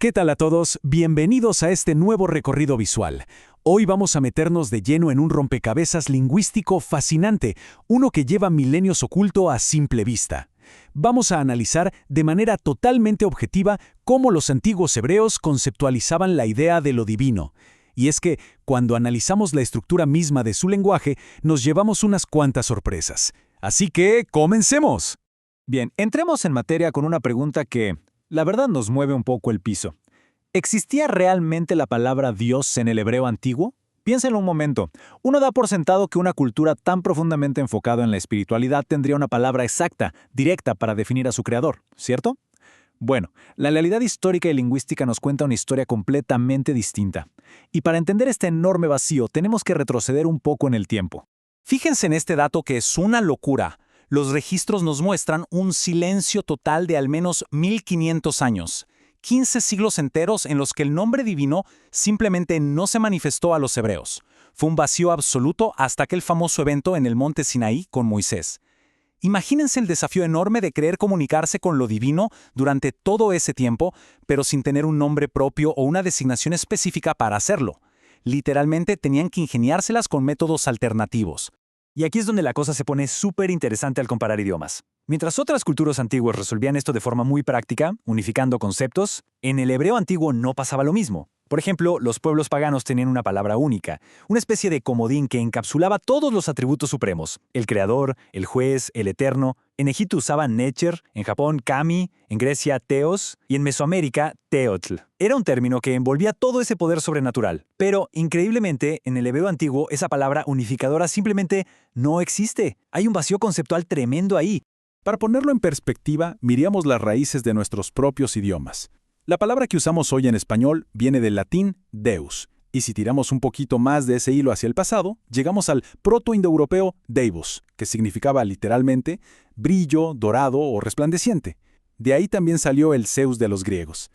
¿Qué tal a todos? Bienvenidos a este nuevo recorrido visual. Hoy vamos a meternos de lleno en un rompecabezas lingüístico fascinante, uno que lleva milenios oculto a simple vista. Vamos a analizar de manera totalmente objetiva cómo los antiguos hebreos conceptualizaban la idea de lo divino. Y es que, cuando analizamos la estructura misma de su lenguaje, nos llevamos unas cuantas sorpresas. Así que, ¡comencemos! Bien, entremos en materia con una pregunta que, la verdad, nos mueve un poco el piso. ¿Existía realmente la palabra Dios en el hebreo antiguo? Piénsenlo un momento. Uno da por sentado que una cultura tan profundamente enfocada en la espiritualidad tendría una palabra exacta, directa para definir a su creador, ¿cierto? Bueno, la realidad histórica y lingüística nos cuenta una historia completamente distinta. Y para entender este enorme vacío, tenemos que retroceder un poco en el tiempo. Fíjense en este dato que es una locura. Los registros nos muestran un silencio total de al menos 1500 años. 15 siglos enteros en los que el nombre divino simplemente no se manifestó a los hebreos. Fue un vacío absoluto hasta aquel famoso evento en el monte Sinaí con Moisés. Imagínense el desafío enorme de querer comunicarse con lo divino durante todo ese tiempo, pero sin tener un nombre propio o una designación específica para hacerlo. Literalmente tenían que ingeniárselas con métodos alternativos. Y aquí es donde la cosa se pone súper interesante al comparar idiomas. Mientras otras culturas antiguas resolvían esto de forma muy práctica, unificando conceptos, en el hebreo antiguo no pasaba lo mismo. Por ejemplo, los pueblos paganos tenían una palabra única, una especie de comodín que encapsulaba todos los atributos supremos: el creador, el juez, el eterno. En Egipto usaban Necher, en Japón Kami, en Grecia Theos y en Mesoamérica Teotl. Era un término que envolvía todo ese poder sobrenatural. Pero, increíblemente, en el hebreo antiguo esa palabra unificadora simplemente no existe. Hay un vacío conceptual tremendo ahí. Para ponerlo en perspectiva, miremos las raíces de nuestros propios idiomas. La palabra que usamos hoy en español viene del latín deus, y si tiramos un poquito más de ese hilo hacia el pasado, llegamos al proto-indoeuropeo deibus, que significaba literalmente brillo, dorado o resplandeciente. De ahí también salió el Zeus de los griegos.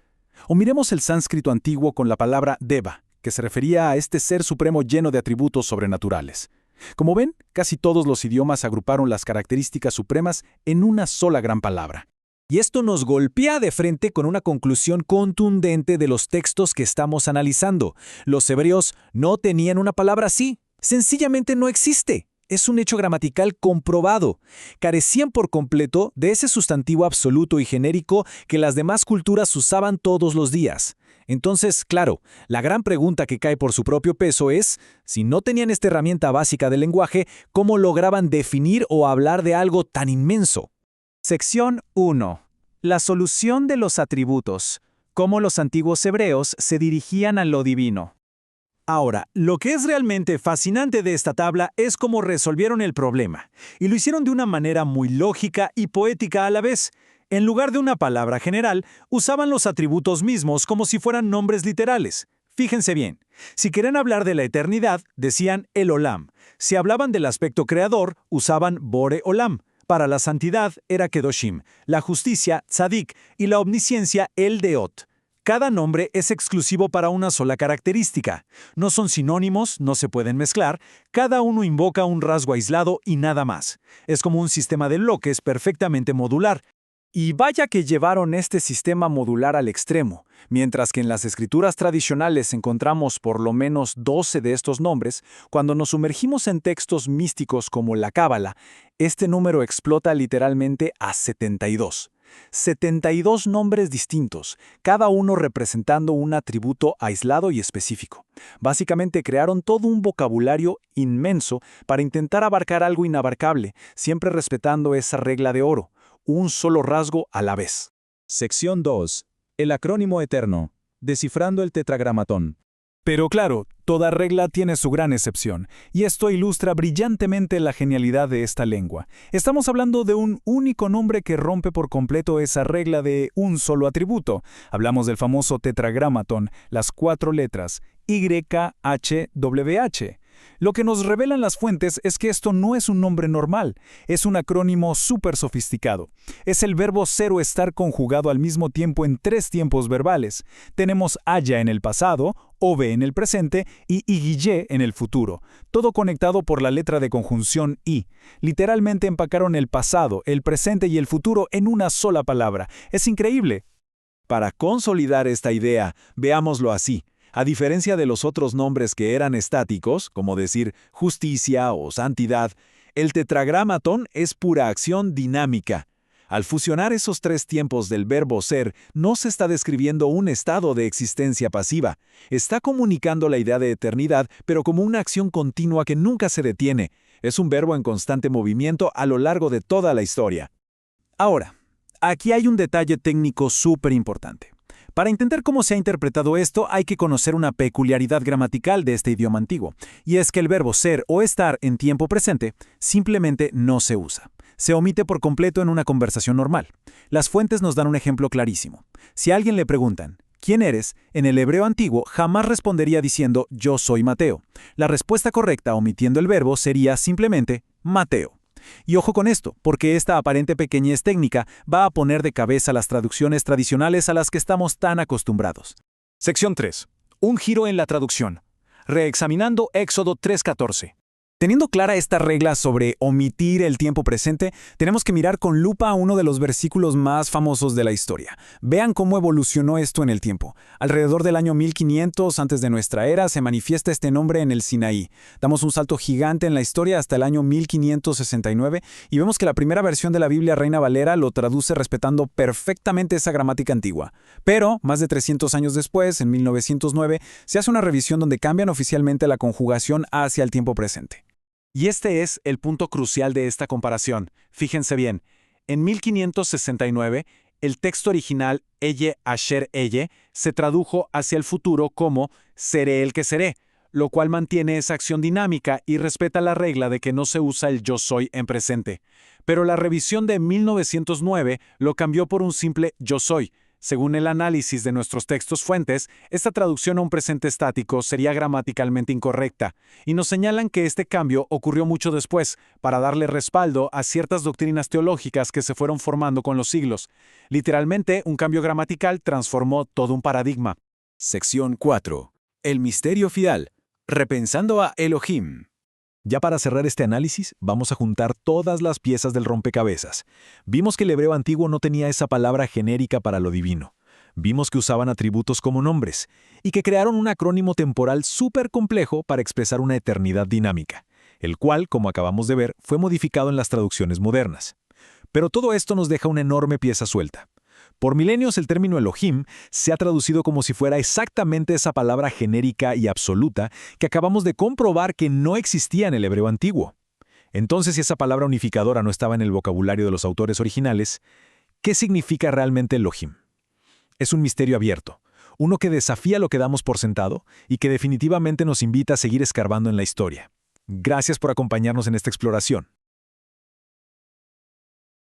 O miremos el sánscrito antiguo con la palabra deva, que se refería a este ser supremo lleno de atributos sobrenaturales. Como ven, casi todos los idiomas agruparon las características supremas en una sola gran palabra. Y esto nos golpea de frente con una conclusión contundente de los textos que estamos analizando. Los hebreos no tenían una palabra así. Sencillamente no existe. Es un hecho gramatical comprobado. Carecían por completo de ese sustantivo absoluto y genérico que las demás culturas usaban todos los días. Entonces, claro, la gran pregunta que cae por su propio peso es, si no tenían esta herramienta básica del lenguaje, ¿cómo lograban definir o hablar de algo tan inmenso? Sección 1. La solución de los atributos. Cómo los antiguos hebreos se dirigían a lo divino. Ahora, lo que es realmente fascinante de esta tabla es cómo resolvieron el problema. Y lo hicieron de una manera muy lógica y poética a la vez. En lugar de una palabra general, usaban los atributos mismos como si fueran nombres literales. Fíjense bien, si querían hablar de la eternidad, decían el Olam. Si hablaban del aspecto creador, usaban Bore Olam. Para la santidad era Kedoshim, la justicia Tzadik y la omnisciencia El Deot. Cada nombre es exclusivo para una sola característica. No son sinónimos, no se pueden mezclar, cada uno invoca un rasgo aislado y nada más. Es como un sistema de bloques perfectamente modular. Y vaya que llevaron este sistema modular al extremo. Mientras que en las escrituras tradicionales encontramos por lo menos 12 de estos nombres, cuando nos sumergimos en textos místicos como la Cábala, este número explota literalmente a 72. 72 nombres distintos, cada uno representando un atributo aislado y específico. Básicamente crearon todo un vocabulario inmenso para intentar abarcar algo inabarcable, siempre respetando esa regla de oro: un solo rasgo a la vez. Sección 2. El acrónimo eterno. Descifrando el tetragramatón. Pero claro, toda regla tiene su gran excepción, y esto ilustra brillantemente la genialidad de esta lengua. Estamos hablando de un único nombre que rompe por completo esa regla de un solo atributo. Hablamos del famoso tetragramatón, las 4 letras, YHWH. Lo que nos revelan las fuentes es que esto no es un nombre normal, es un acrónimo súper sofisticado. Es el verbo ser o estar conjugado al mismo tiempo en 3 tiempos verbales. Tenemos haya en el pasado, ove en el presente y iguille en el futuro, todo conectado por la letra de conjunción i. Literalmente empacaron el pasado, el presente y el futuro en una sola palabra. Es increíble. Para consolidar esta idea, veámoslo así. A diferencia de los otros nombres que eran estáticos, como decir justicia o santidad, el tetragramatón es pura acción dinámica. Al fusionar esos tres tiempos del verbo ser, no se está describiendo un estado de existencia pasiva. Está comunicando la idea de eternidad, pero como una acción continua que nunca se detiene. Es un verbo en constante movimiento a lo largo de toda la historia. Ahora, aquí hay un detalle técnico súper importante. Para entender cómo se ha interpretado esto, hay que conocer una peculiaridad gramatical de este idioma antiguo, y es que el verbo ser o estar en tiempo presente simplemente no se usa. Se omite por completo en una conversación normal. Las fuentes nos dan un ejemplo clarísimo. Si a alguien le preguntan, ¿quién eres?, en el hebreo antiguo jamás respondería diciendo yo soy Mateo. La respuesta correcta, omitiendo el verbo, sería simplemente Mateo. Y ojo con esto, porque esta aparente pequeñez técnica va a poner de cabeza las traducciones tradicionales a las que estamos tan acostumbrados. Sección 3. Un giro en la traducción. Reexaminando Éxodo 3:14. Teniendo clara esta regla sobre omitir el tiempo presente, tenemos que mirar con lupa a uno de los versículos más famosos de la historia. Vean cómo evolucionó esto en el tiempo. Alrededor del año 1500 antes de nuestra era se manifiesta este nombre en el Sinaí. Damos un salto gigante en la historia hasta el año 1569 y vemos que la primera versión de la Biblia Reina Valera lo traduce respetando perfectamente esa gramática antigua. Pero, más de 300 años después, en 1909, se hace una revisión donde cambian oficialmente la conjugación hacia el tiempo presente. Y este es el punto crucial de esta comparación. Fíjense bien, en 1569, el texto original Eye Asher Eye se tradujo hacia el futuro como seré el que seré, lo cual mantiene esa acción dinámica y respeta la regla de que no se usa el yo soy en presente. Pero la revisión de 1909 lo cambió por un simple yo soy. Según el análisis de nuestros textos fuentes, esta traducción a un presente estático sería gramaticalmente incorrecta, y nos señalan que este cambio ocurrió mucho después, para darle respaldo a ciertas doctrinas teológicas que se fueron formando con los siglos. Literalmente, un cambio gramatical transformó todo un paradigma. Sección 4. El misterio fidal. Repensando a Elohim. Ya para cerrar este análisis, vamos a juntar todas las piezas del rompecabezas. Vimos que el hebreo antiguo no tenía esa palabra genérica para lo divino. Vimos que usaban atributos como nombres y que crearon un acrónimo temporal súper complejo para expresar una eternidad dinámica, el cual, como acabamos de ver, fue modificado en las traducciones modernas. Pero todo esto nos deja una enorme pieza suelta. Por milenios el término Elohim se ha traducido como si fuera exactamente esa palabra genérica y absoluta que acabamos de comprobar que no existía en el hebreo antiguo. Entonces, si esa palabra unificadora no estaba en el vocabulario de los autores originales, ¿qué significa realmente Elohim? Es un misterio abierto, uno que desafía lo que damos por sentado y que definitivamente nos invita a seguir escarbando en la historia. Gracias por acompañarnos en esta exploración.